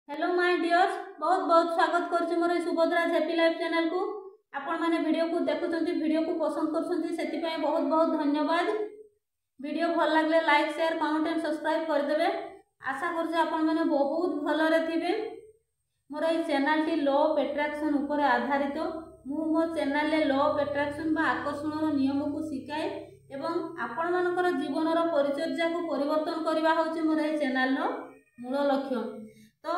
Hello my dears, बहुत बहुत स्वागत करुच्ची मोर सुभद्रा हैप्पी लाइफ चैनल को। आपण माने वीडियो को देखुछंती, वीडियो को पसंद करछंती, सेति पय बहुत बहुत धन्यवाद। वीडियो भल लागले like share comment and subscribe कर देबे। आशा करछे आपण माने बहुत भलो रे थिबे। मोर ए चैनल टी लॉ ऑफ अट्रैक्शन ऊपर आधारित। मु मो चैनल ले लॉ ऑफ अट्रैक्शन बा आकर्षण नियम को सिखाए एवं आपण मानकर जीवन रो परिचर्या को परिवर्तन करबा होची मोर ए चैनल रो मूल लक्ष्य। तो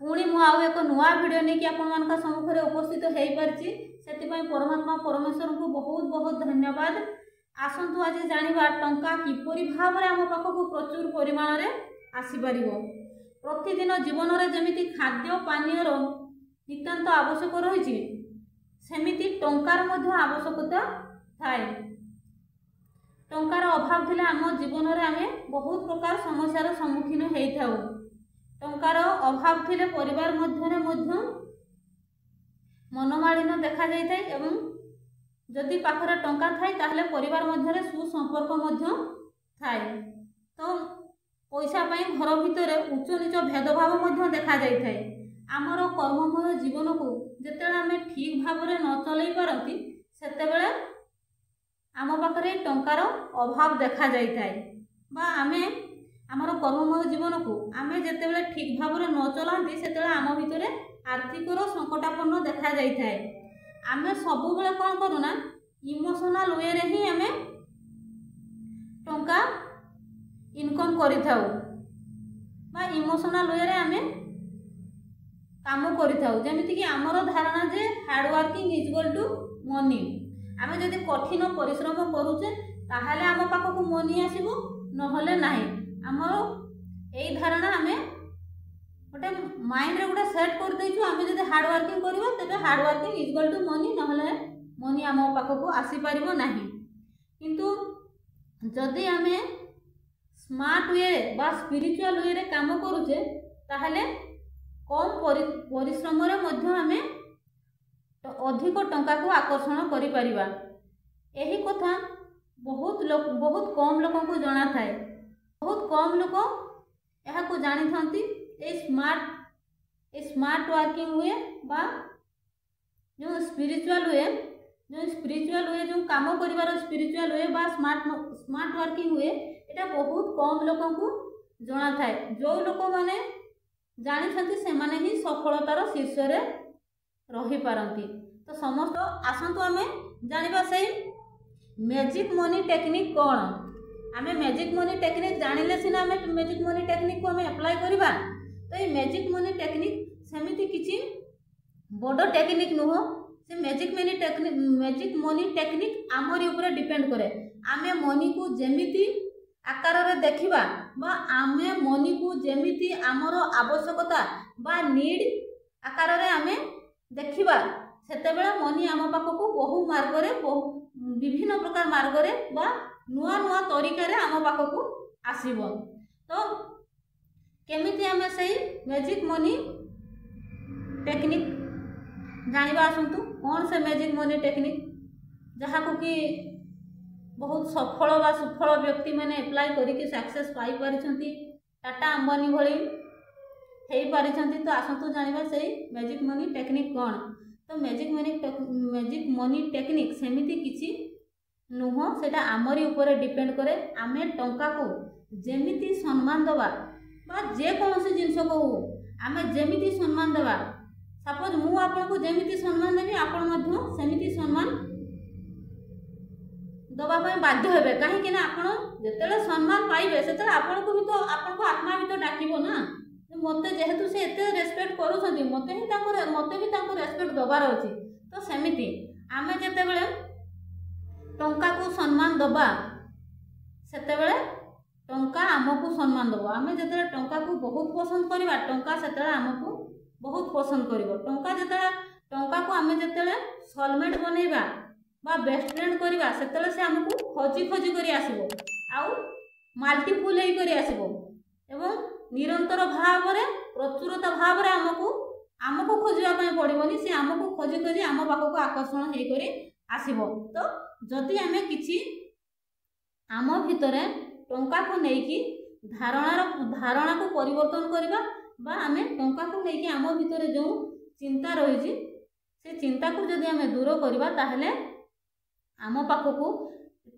पुणी मु आउ एक नुआ वीडियो नहीं कि आपण मान सम्मुखें उपस्थित हो पारिछि, सेतिपय परमात्मा परमेश्वर को बहुत बहुत धन्यवाद। आसंतु आज जानिबा टंका किपरि भाबरे आम पाखक प्रचुर परिमाण रे आसी परिबो। प्रतिदिन जीवन रे जेमिति खाद्य पानीय रो नितांत आवश्यक रहिछि, सेमिति टंकार मध्य आवश्यकता थाए। टंकार अभाव थिले आम जीवन रे आमे बहुत प्रकार समस्यार सम्मुखीन हेइ थाउ। टंकार अभाव थिले परिवार मध्य मनोमालिन्य देखा जाइए एवं जदि पाखरे टंका थाए ताहले परिवार मध्य सुसंपर्क मध्य थाए। तो पैसा पाई घर भितर उच्च नीच भेदभाव मध्य देखा जाइए। आमर कर्ममय जीवन को जेतेबेले आमे ठीक भाव में न चलई पारती सेतेबेले आम पाखरे टंकार अभाव देखा जाइए बा आमे आमर कर्ममय जीवन को आमे जेतेबेले ठीक भाव में न चलाती सेतेबेले आम भितर आर्थिक संकटापन्न देखा जाइए। आमे सबु बेले कौन करूना इमोशनल वे रे ही आमे टंका इनकम करिथाउ बा इमोशनल वे रे आमे काम करिथाउ। जेमिति कि आमर धारणा जे hard working is equal to money. आमे जदि कठिन परिश्रम करूचे ताहाले आम पाखक मनी आसीबो, नहले नाही। आमर यही धारणा आमे गोटे माइंड रे गोटे सेट कर देछु। आमे जदि हार्ड वर्किंग करबो तबे hard working is equal to money, नहले मनी आम पाखक आसी परिबो नाही। किंतु जदि आमे स्मार्ट वे बा स्पिरिचुअल वे रे काम करूचे ताहले कम परिश्रम रे मध्य आमे अधिक टंका को आकर्षण करि परिबा। एही कथा बहुत कम लोक को जणा थाए। बहुत कम लोक यह को जानी थांती। ए स्मार्ट वर्किंग हुए बा जो स्पिरिचुअल हुए जो काम करिवार स्पिरिचुअल हुए बा स्मार्ट वर्किंग हुए एटा बहुत कम लोक को जणा थाए। जो लोक माने जानी थांती से माने ही सफलतार शीर्ष रे रही पारंती। तो समस्त आसंतु आमे जानिबा से मैजिक मनी टेक्निक कौन। आमे मैजिक मनी टेक्निक जानिले सिना आमे मैजिक मनी टेक्निक को आमे अप्लाई करिबा। तो ये मैजिक मनी टेक्निक सेमिति किछि बड़ टेक्निक नुह। से मैजिक मनी टेक्निक आमरी ऊपर डिपेंड करे। आमे मनी को जेमिति आकार रे देखिबा बा आमे मनी को जेमिति आमर आवश्यकता बा नीड आकार रे आमे देखिबा सेतेबेला मनी आम पाखक बहु मार्ग रे विभिन्न प्रकार मार्ग रे बा नुआ नुआ तरीका रे आम पाखक आसीबो। तो केमिति आमे सही मैजिक मनी टेक्निक जानिबा आसंतु। कौन से मैजिक मनी टेक्निक जहा को कि बहुत सफल बा सुफल व्यक्ति माने अप्लाई करिके सक्सेस पाई परिछंती, टाटा अंबानी भली हेई परिछंती। तो आसंतु जानिबा सही मैजिक मनी टेक्निक कौन। तो मैजिक मनी टेक्निक सेमिति किछि नुह, सेटा आमरी ऊपर डिपेंड करे। आमे टंका को जेमिति सम्मान दबा बा जे कोनोसी जिंस को आमे जेमिति सम्मान दबा। सपोज मु आपन को जेमिति सम्मान देबी आपन मध्य सेमिति सम्मान दबा पय बाध्य हेबे। काहे कि ना आपन जेतेले सम्मान पाइबे सेतेले आपन को भी तो आपन को आत्मा भी तो डाकिबो ना। मते जेहेतु से एते रेस्पेक्ट करूछंती मते भी तांको रेस्पेक्ट दबार अछि। तो सेमिति आमे जेतेबेले टंका को सम्मान दबा सेतेबेले टंका आमको सम्मान दबो। आमे जेतेबेले टंका को बहुत पसंद करिबा टंका सेतेबेले आमको बहुत पसंद करिवो। टंका को आमे जेतेबेले सोलमेट बनेबा बा बेस्ट फ्रेंड करिबा सेतेबेले से आमको खोजी करी आसीबो आउ मल्टीपुल हेई करी आसीबो एवं निरंतर भाव रे प्रचुरता भाव रे आमको खोजिबा पय पड़िबोनी। से आमको खोजी आम पाखक आकर्षण हेई करी आसीबो। तो जदि आमे किछि आम भितरे टंका को नेकी धारणा को परिवर्तन करिबा बा आमे टंका को लेके आम भितर जो चिंता रही से चिंता को जदि आमे दूर करवा ताहले आम पाखक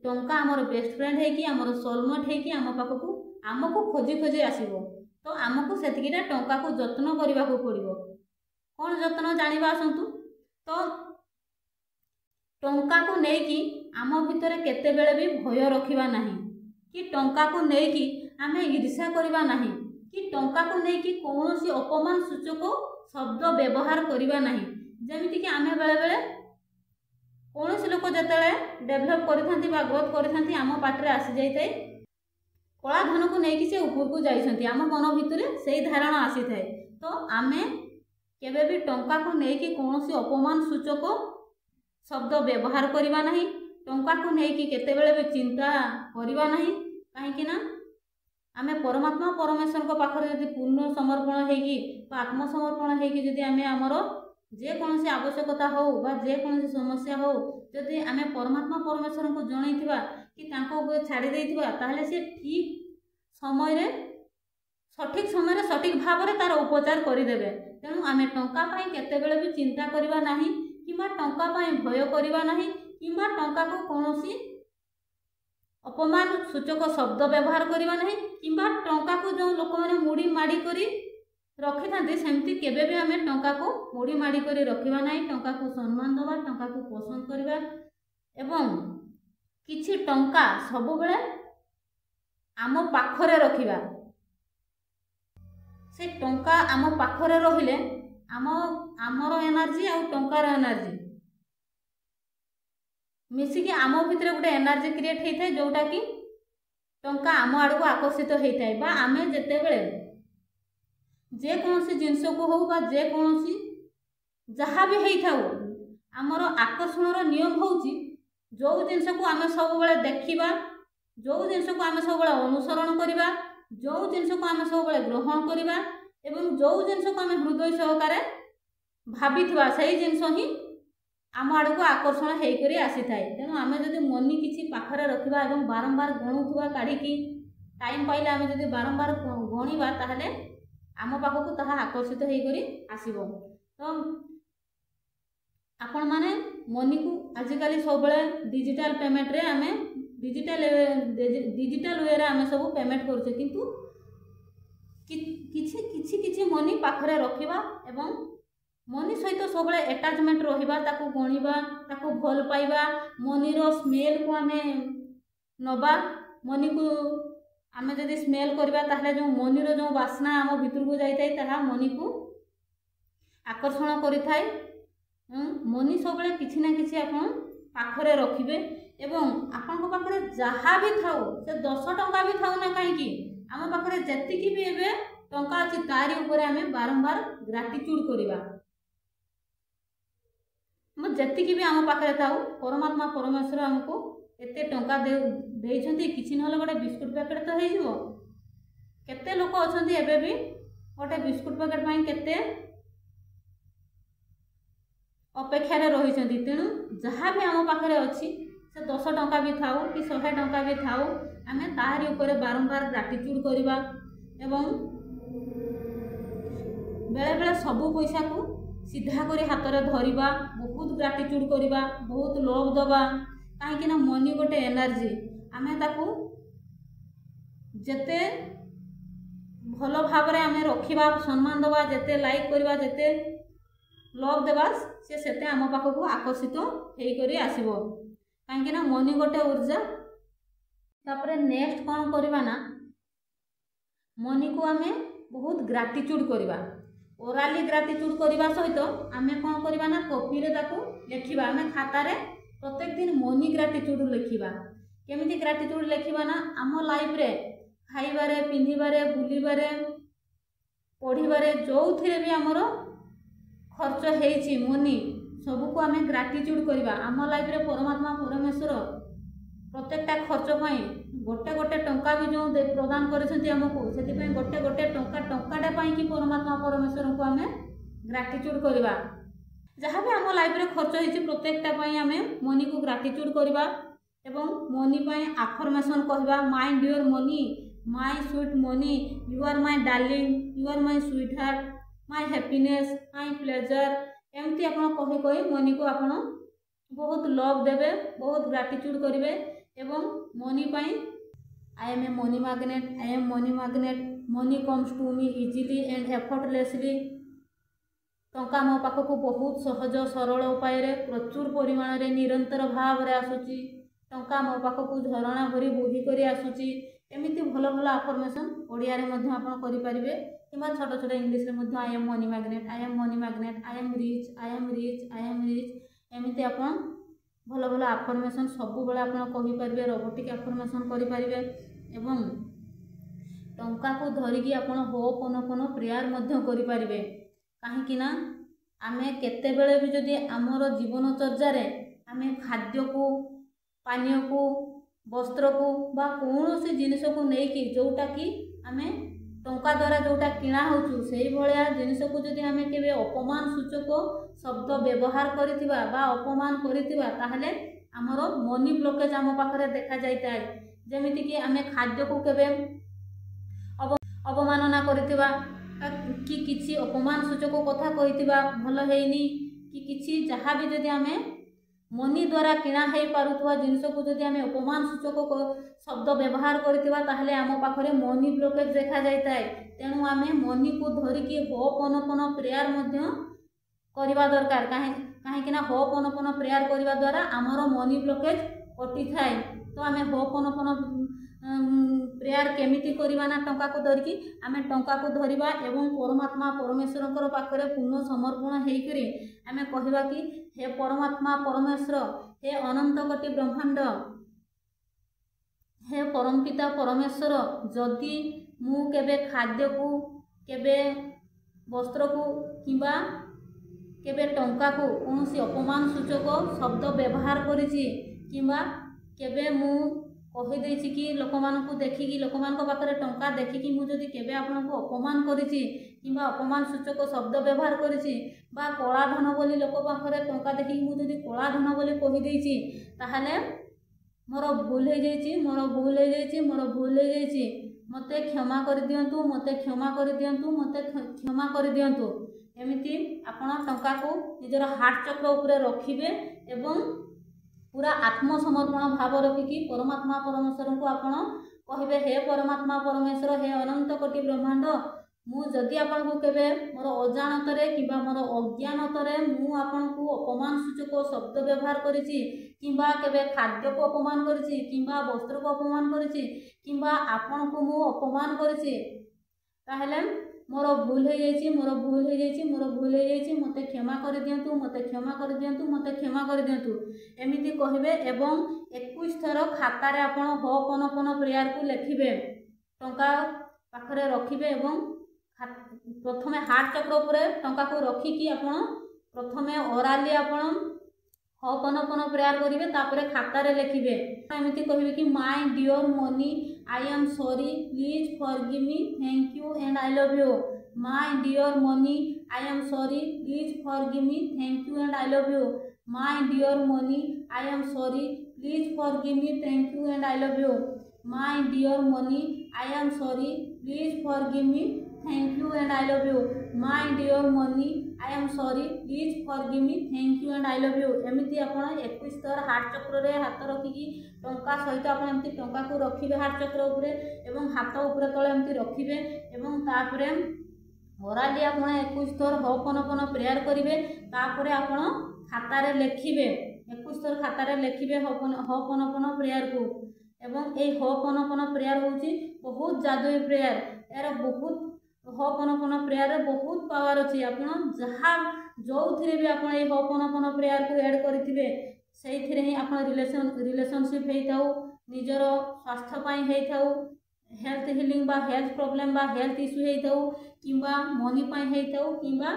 टंका आमर बेस्ट फ्रेंड है आमर सोलमेट है आम पाखक आमको खोजी खोजी आसब। तो आमको सेतिकिटा टंका को जत्न करने को पड़ो। कौन जत्न जानिबा आसंतु। तो टंका को लेकिन आम भितर केतेबेले भी भय रखिबा नहीं कि टंका को लेकिन आमे ईर्ष्या करबा नहीं कि टंका को लेकिन कौन सी अपमान सूचक शब्द व्यवहार करबा नहीं। जेमिति कि आमे बेले बेले कौन सी लोक जतले डेभलप करिथांती बा ग्रोथ करिथांती आम पाटरे आसी जाइतै कला धन को लेकिन से ऊपर को जाइछंती आम मन भितर से धारणा आसी थाए। तो आमे केबे भी टंका को लेकिन कौन सी अपमान सूचक शब्द व्यवहार करबा नहीं। टंका को लेकिन केतेबेले भी चिंता करबा नहीं कहीं ना आमे परमात्मा परमेश्वर को पाखरे जदि पूर्ण समर्पण हेकी आत्मसमर्पण हेकी जदि आमे हमर जे कौन सी आवश्यकता हो बा जे कौन सी समस्या हो जदि आमे परमात्मा परमेश्वर को जणैथिबा कि तांको छाड़ी देइथिबा ताहले से ठीक समय रे सठिक भाव में तार उपचार करदेवे। तेणु आमे टंका पाई केतेबेले भी चिंता करबा नहीं किंबा टंका पाई भय करबा नहीं किंबा टंका को कौनसी अपमान सूचक शब्द व्यवहार करबा नहीं किंबा टंका को जो लोक मैंने मुड़ी माड़ी करी रखी था सेमती केबे भी आमे टंका को मुड़ी माड़ी करी रखिबा नहीं। टंका को सम्मान दबा टंका को पसंद करबा एवं किछि टंका सब बेले आम पाखरे रखिबा। से टंका आम पाखरे रहिले आमर एनर्जी आ टंकार एनर्जी मिसिकी आम भितर गोटे एनर्जी क्रिएट होता है जोटा कि टंका आम आड़ को आकर्षित होता है। बा आमे जेतेबेले जेकोसी जिनस को हो बा जेकोसी जहाँ भी होता हो आमर आकर्षण नियम होची जो जिनस को आमे सब बेले देखिबा जो जिनस को आमे सब बेले अनुसरण करिबा जो जिनस को आमे सब बेले ग्रहण करिबा एवं जो जिनस को आमे हृदय सहकारे भाबिथिबा सही जिनस ही आम आड़ को आकर्षण होकर आसी थाए। तेणु आमे जदि मनी किछि पाखरे रखिबा एवं बारंबार गणुथुबा काढ़िकी टाइम पाइले आमे जदि बारंबार गणिबा ताहले आम पाखक ताहा आकर्षित होकर आसीबो। तो आपण माने मनी को आजिकल सब डिजिटल पेमेंट रे आमे डिजिटल वे रे आमे सब पेमेंट करूछे किंतु किछि मनी पाखरे रखिबा एवं मनी सहित सब एटाचमेंट रहिबा ताकू गणिबा ताकू भल पाइबा मनी रो स्मेल को आमे नबा मनी को आमे जदि स्मेल करबा ताहले जो मनी रो जो वासना आम भितर को जाई थाए ताहा मनी को आकर्षण करि थाए। मनी सब किछि ना किछि आपण पाखरे रखिबे एवं आपण पाखरे जहाँ भी थाउ से 10 टंका भी थाउ ना कहीं आम पाखरे जेतिकी भी एबे टंका अछि तारी ऊपर आमे बारंबार ग्राटिट्यूड करिबा। जेतिकी भी आम पाखरे थाउ परमात्मा परमेश्वर आमको एते टंका देइछंती किछि नहले गोटे बिस्कुट पैकेट तो हेइजिवो। केते लोक अछंती एबे भी गोटे बिस्कुट पैकेट पाई केते अपेक्षा रे रहिछंती। तेणु जहाँ भी आम पाखरे अछि से 10 टंका भी थाउ कि 100 टंका भी थाउ आमे ताहारी ऊपर बारंबार ग्राटिट्यूड करिबा एवं बेले बेले सबु पैसा को सीधा करी हाथ में धरिबा बहुत ग्राटिट्यूड करिबा बहुत लव दबा कहीं ना मनी गोटे एनर्जी आमे ताकू जेते भल भाव में आमे रखिबा सम्मान दबा जेते लाइक करिबा जेते लव देबा से सेते आम पाखक आकर्षित होकर आसब कहीं ना मनी गोटे ऊर्जा। तापरे नेक्स्ट कौन करबा ना मनी को आमे बहुत ग्राटिट्यूड करिबा ओराली ग्राटिट्यूड करबा सहित आमे कौन करबा ना कॉपी रे ताकू लिखिबा आमे खाता रे प्रत्येक दिन मनी ग्राटिट्यूड लिखिबा। केमिति ग्राटिट्यूड लिखिबा ना आम लाइफ रे खाइबारे पिंधिबारे बुलिबारे पढ़िबारे जो थिरे भी हमर खर्च हेछि मनी सबको आमे ग्राटिट्यूड करबा। आम लाइफ रे परमात्मा परमेश्वर प्रत्येकटा खर्च पाई गोटे गोटे टंका भी जो प्रदान करछंती हमको सेति पई गोटे गोटे टंकाटे पाई कि परमात्मा परमेश्वर को आमे ग्राटिट्यूड करबा। जहाँ भी आम लाइफ रे खर्च हेछि प्रत्येकटा पाई आमे मनी को ग्राटिट्यूड करबा एवं मनी पाई अफर्मेशन कहबा mind your money my sweet money, you are my darling, you are my sweetheart, my happiness, my pleasure, एमती आपण कही कही मनी को आपण बहुत लव देवे, बहुत ग्रेटिट्यूड करेंगे एवं मनी पाई I am a money magnet, I am money magnet, money comes to me easily and effortlessly, टंका मो पाखक बहुत सहज सरल उपाय प्रचुर परिमाण रे निरंतर भाव रे आसुची, टंका मो पाखक झरणा भरी बोही करी आसुची, एमिति भल भल अफर्मेशन ओडिया रे मध्य आपण करि परिबे किबा छोट छोट इंग्लिश रे मध्य I am money magnet, I am money magnet, I am rich, I am rich, I am rich, एमिति आपण भल भल अफर्मेशन सबु बेले आपण कहि परिबे, रोबोटिक अफर्मेशन करि परिबे एवं टंका को धरिकी आपण होपनपन प्रेयर मध्य करि परिबे। काहेकि ना आमे केते बेले भी जदि आमर जीवन चर्चा रे आमे खाद्य को, पानीय को, वस्त्र को बा कौन जिनिस को लेकिन जोटा कि आमे टंका द्वारा जोटा किणा होचु से भलिया जिनिस को जदि आमे केबे अपमान सूचक शब्द व्यवहार करिथिबा बा अपमान करिथिबा ताहले आमर मनी ब्लॉकेज आम पाखरे देखा जाइताय। जेमिति कि आमे खाद्य को केबे अवमानना करिथिबा कि किछि अपमान सूचक कथा कहिथिबा भल हेइनी कि किछि जहाँ भी जदि आमे मनी द्वारा किणा हो पारुथवा जिनिस को जदि आमे अपमान सूचक शब्द व्यवहार करिथिबा ताहले आम पाखरे मनी ब्लॉकेज देखा जाइताय। तेणु आमे मनी को धरिकी होपनपन प्रेयर मध्य करबा दरकार। काहे ना होपनपन प्रेयर करबा द्वारा आमर मनी ब्लॉकेज कटि थाए। तो आमे होपनपन प्रेयर केमिति करबा ना टंका को धरिकी आमे टंका को धरिबा एवं परमात्मा परमेश्वर पाखरे पूर्ण समर्पण हेई करी आमे कहबा कि हे परमात्मा परमेश्वर, हे अनंत कोटि ब्रह्मांड, हे परमपिता परमेश्वर, जदि मु केबे खाद्य को, केबे वस्त्र को किंबा केबे टंका को कौन अपमान सूचक शब्द व्यवहार करिछि किंबा केबे मु कहि देछि कि लोक मानकु देखिकी लोक मानक पाखरे टंका देखिकी मु जदि केबे आपनकु अपमान करिछि किंबा अपमान सूचक शब्द व्यवहार करिछि बा कला धन बोली लोक पाखरे टंका देखिकी मु जदि कला धन बोली कहि देछि ताहले मोर भूल हो जाइछि, मोर भूल हो जाइछि, मोर भूल हो जाइछि, मते क्षमा कर दियंतु, मते क्षमा कर दियंतु, मते क्षमा कर दियंतु। एमिति आपण टंका को निजर हार्ट चक्र उपरे रखिबे एवं पूरा आत्मसमर्पण भाव रखिकी परमात्मा परमेश्वर को आपण कहबे, हे परमात्मा परमेश्वर, हे अनंत कोटि ब्रह्मांड, मु जदि आपण को केबे मोर अजाणतरे किबा मोर अज्ञानतरे मु आपण को अपमान सूचक शब्द व्यवहार करिछि किंबा केबे खाद्य को अपमान करिछि किंबा वस्त्र को अपमान करिछि किंबा आपण को मु अपमान करिछि ताहले मोर भूल हो जाइछि, मोर भूल हो जाइछि, मोर भूल हो जाइछि, मते क्षमा कर दियंतु, मते क्षमा कर दियंतु, मते क्षमा कर दियंतु। एमिति कहबे एवं 21 थर खाता रे आपण होपनपन प्रेयर को लिखिबे, टंका पाखरे रखिबे एवं प्रथमे हार्ट चक्र उपरे टंका को रखिकी आपण प्रथमे ओराली आपण होपनपन प्रेयर करिवे, तापरे खाता रे लिखिबे। एमिति कहबे कि my dear money, I am sorry, please forgive me, thank you and I love you. My dear money, I am sorry, please forgive me, thank you and I love you. My dear money, I am sorry, please forgive me, thank you and I love you. My dear money, I am sorry, please forgive me, thank you and I love you. My dear money, I am sorry, please forgive me, thank you and I love you. एमिति आपण 21 थर heart चक्र रे हाथ रखिकी टंका सहित आपण एमिति टंका को रखिबे हार्ट चक्र उपरे एवं हाथ उपरे तळे एमिति रखिबे एवं तापरे ओराली आपण 21 थर होपनपन प्रेयर करिवे। तापरे आपण खाता रे लिखिबे, 21 थर खाता रे लिखिबे होपनपन प्रेयर को एवं ए होपनपन प्रेयर होची बहुत जादुई प्रेयर। यार बहुत होपनपन प्रेयर रे बहुत पावर अछि। आपण जहाँ जो थिरे भी आपण ए होपनपन प्रेयर को ऐड करिथिबे सेइथिरे ही आपण रिलेशनशिप हेइथाउ, निजर स्वास्थ्य पई हेइथाउ, हेल्थ हिलिंग बा हेल्थ प्रॉब्लम बा हेल्थ इश्यू हेइथाउ किंबा मनी पई हेइथाउ किंबा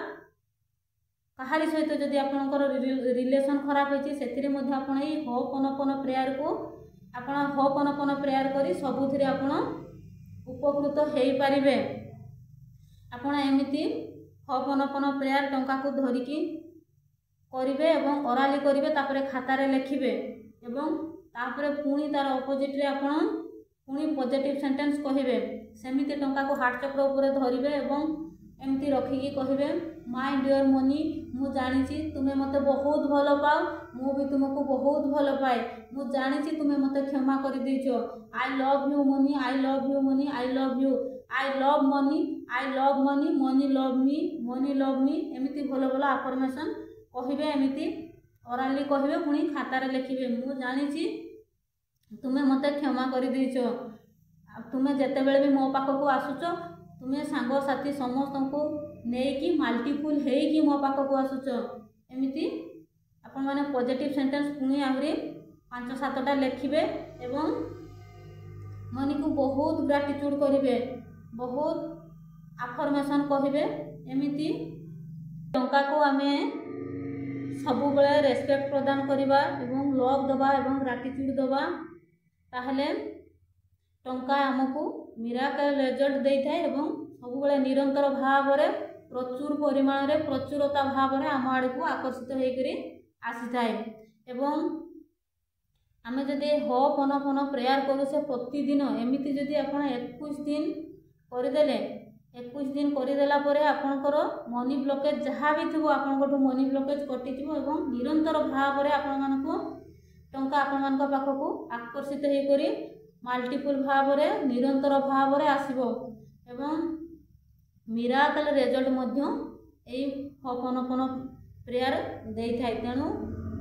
कहारी सहित जदि आपनकर रिलेशन खराब होइछि सेथिरे मध्ये आपण ए होपनपन प्रेयर को आपण होपनपन प्रेयर करी सबुथिरे आपण उपकृत हेइ पारिबे। आपण एमिति होपनपन प्रेयर टंका को धरिकी करिवे एवं ओराली करिवे, तापरे खाता रे लिखिबे एवं तापरे पुणी तार ऑपोजिट रे आपण पुणी पॉजिटिव सेंटेंस कहिबे सेमिति टंका को हार्ट चक्र ऊपर धरिबे एवं एमती रखिकी कहिबे माय डियर मनी मु जानिछि तुमे मते बहुत भल पाओ मु भी तुमको बहुत भल पाए मु जानिछि तुमे मते क्षमा कर देछो I love you money I love you money I love you I love money money love me एमती भल भल अफर्मेशन कहिबे एमती ओराली कहिबे पुणी खातार लिखिबे मु जानिछि तुमे मते क्षमा कर देछो तुमे जेते बेले भी मो पाखक आसुच तुमे सांग साथी समस्त को नेकी मल्टीपुल हेकी मो पाखक आसुच एमती आपण माने पॉजिटिव सेंटेंस पुणी आहुरी 5-7टा लिखिबे एवं मनी को बहुत ग्रेटिट्यूड करिवे बहुत अफर्मेशन कहिबे एमती टंका को आमे सबु बेले रेस्पेक्ट प्रदान करिबा एवं लव दबा एवं ग्रेटिट्यूड दबा ताहले टंका आमको मिराकल रिजल्ट देई थाए एवं सबु बेले निरंतर भाव रे प्रचुर परिमाण रे प्रचुरता भाव रे आम आड़ को आकर्षित हो करी आसी थाए एवं आमे जदि होपनपन प्रेयर करू से प्रतिदिन एमिति जदि आपण 21 दिन करदेले 21 दिन करदेला परे आपणकर मनी ब्लॉकेज जहाँ भी थी आपंठू मनी ब्लॉकेज कटिजिव एवं निरंतर भाव रे आपण मानक टंका आपण मानक पाखकू आकर्षित हो करी मल्टीपुल भाव रे निरंतर भाव रे आसीबो एवं मिराकल रिजल्ट मध्य एई होपनपन प्रेयर देई थाए तेणु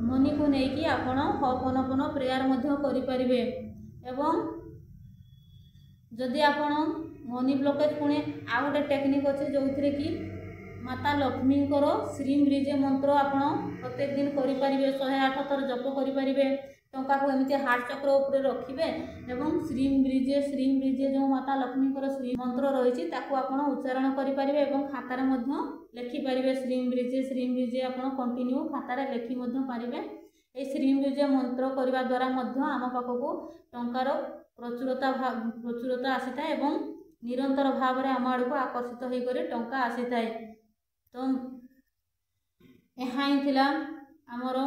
मनी को नेकी आपण होपनपन प्रेयर मध्य करि परिबे एवं जदि आपण मनी ब्लॉकेज पुणे आ गोटे टेक्निक अच्छे जो कि माता लक्ष्मी श्री ब्रिजे मंत्र आपण प्रत्येक दिन करें 108 थर जप करें टंका को एमती हार्ट चक्र ऊपर रखिए एवं श्री ब्रिजे जो माता लक्ष्मी श्री मंत्र रही आपड़ उच्चारण करें एवं खातार लिखिपारे श्री ब्रिजे आप कंटिन्यू खातार लिखि पारे ये श्री ब्रिजे मंत्र करने द्वारा आम पाखक टंकार प्रचुरता आसी था एवं निरंतर भाव में आम आड़ को आकर्षित होकर टंका आसी थाए। तो यहाँ ही आमर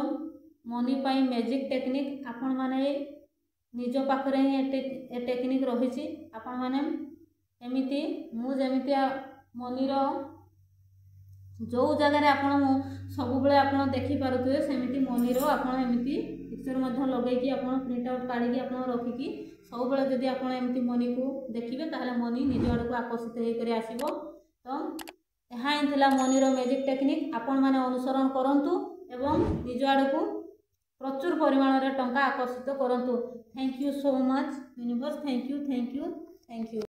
मनी पाई मैजिक टेक्निक आपण माने निज पाखरे ही टेक्निक रही आपण माने एमिति मु जेमिति मनीर जो जगह आपण सब बेले आपण देखि पारुथिबे सेमिति मनीर आपण एमिति पिक्चर मध्य लगेकी आपण प्रिंट आउट काढी आपण रखिकी सब बेले जदि आपण एमिति मनी को देखिबे ताहले मनी निज आड़ को आकर्षित होकर आसीबो। तो यहाँ ही मनीर मैजिक टेक्निक आपण माने अनुसरण करंतु एवं निज आड़ को प्रचुर परिमाण रे टंका आकर्षित करंतु। Thank you so much universe. Thank you.